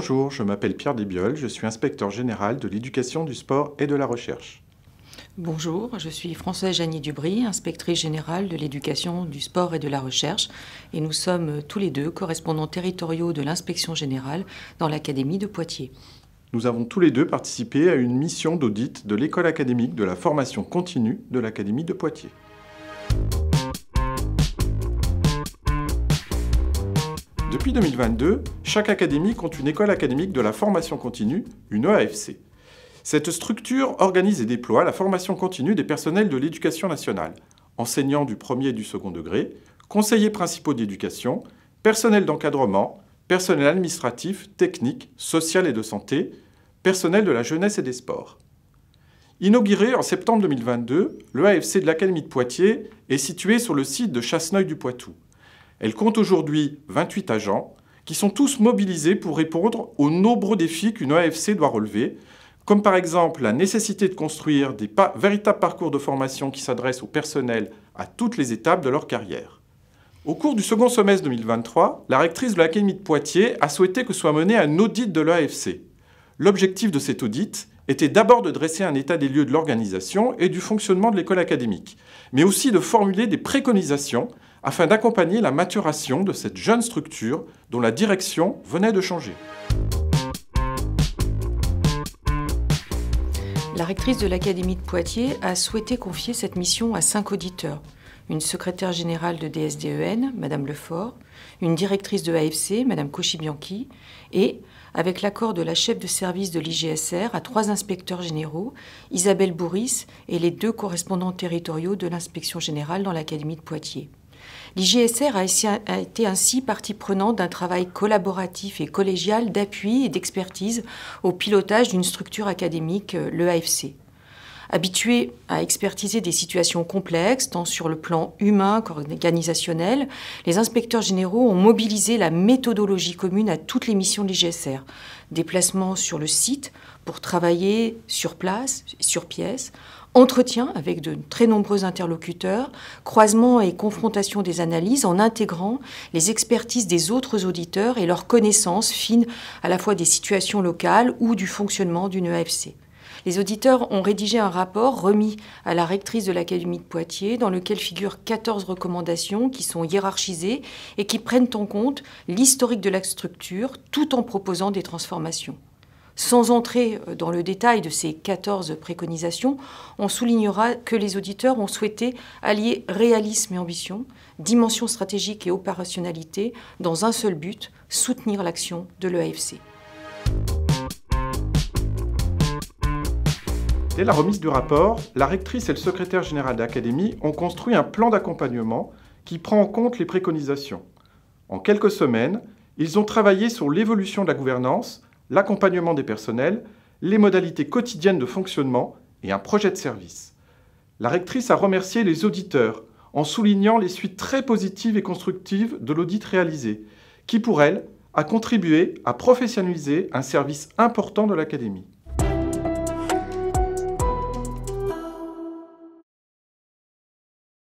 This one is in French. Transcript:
Bonjour, je m'appelle Pierre Desbioles, je suis inspecteur général de l'éducation, du sport et de la recherche. Bonjour, je suis Françoise Janier-Dubry, inspectrice générale de l'éducation, du sport et de la recherche, et nous sommes tous les deux correspondants territoriaux de l'inspection générale dans l'Académie de Poitiers. Nous avons tous les deux participé à une mission d'audit de l'école académique de la formation continue de l'Académie de Poitiers. Depuis 2022, chaque académie compte une école académique de la formation continue, une EAFC. Cette structure organise et déploie la formation continue des personnels de l'éducation nationale, enseignants du premier et du second degré, conseillers principaux d'éducation, personnel d'encadrement, personnel administratif, technique, social et de santé, personnel de la jeunesse et des sports. Inaugurée en septembre 2022, l'EAFC de l'Académie de Poitiers est située sur le site de Chasseneuil-du-Poitou. Elle compte aujourd'hui 28 agents qui sont tous mobilisés pour répondre aux nombreux défis qu'une EAFC doit relever, comme par exemple la nécessité de construire des véritables parcours de formation qui s'adressent au personnel à toutes les étapes de leur carrière. Au cours du second semestre 2023, la rectrice de l'Académie de Poitiers a souhaité que soit mené un audit de l'EAFC. L'objectif de cet audit était d'abord de dresser un état des lieux de l'organisation et du fonctionnement de l'école académique, mais aussi de formuler des préconisations afin d'accompagner la maturation de cette jeune structure dont la direction venait de changer. La rectrice de l'Académie de Poitiers a souhaité confier cette mission à 5 auditeurs. Une secrétaire générale de DSDEN, Madame Lefort, une directrice de AFC, Madame Cauchy-Bianchi, et, avec l'accord de la chef de service de l'IGSR, à 3 inspecteurs généraux, Isabelle Bourris et les 2 correspondants territoriaux de l'inspection générale dans l'Académie de Poitiers. L'IGSR a été ainsi partie prenante d'un travail collaboratif et collégial d'appui et d'expertise au pilotage d'une structure académique, l'EAFC. Habitués à expertiser des situations complexes, tant sur le plan humain qu'organisationnel, les inspecteurs généraux ont mobilisé la méthodologie commune à toutes les missions de l'IGSR. Déplacements sur le site pour travailler sur place, sur pièce, entretien avec de très nombreux interlocuteurs, croisement et confrontation des analyses en intégrant les expertises des autres auditeurs et leurs connaissances fines à la fois des situations locales ou du fonctionnement d'une EAFC. Les auditeurs ont rédigé un rapport remis à la rectrice de l'Académie de Poitiers dans lequel figurent 14 recommandations qui sont hiérarchisées et qui prennent en compte l'historique de la structure tout en proposant des transformations. Sans entrer dans le détail de ces 14 préconisations, on soulignera que les auditeurs ont souhaité allier réalisme et ambition, dimension stratégique et opérationnalité dans un seul but, soutenir l'action de l'EAFC. Dès la remise du rapport, la rectrice et le secrétaire général de l'Académie ont construit un plan d'accompagnement qui prend en compte les préconisations. En quelques semaines, ils ont travaillé sur l'évolution de la gouvernance, l'accompagnement des personnels, les modalités quotidiennes de fonctionnement et un projet de service. La rectrice a remercié les auditeurs en soulignant les suites très positives et constructives de l'audit réalisé, qui pour elle a contribué à professionnaliser un service important de l'Académie.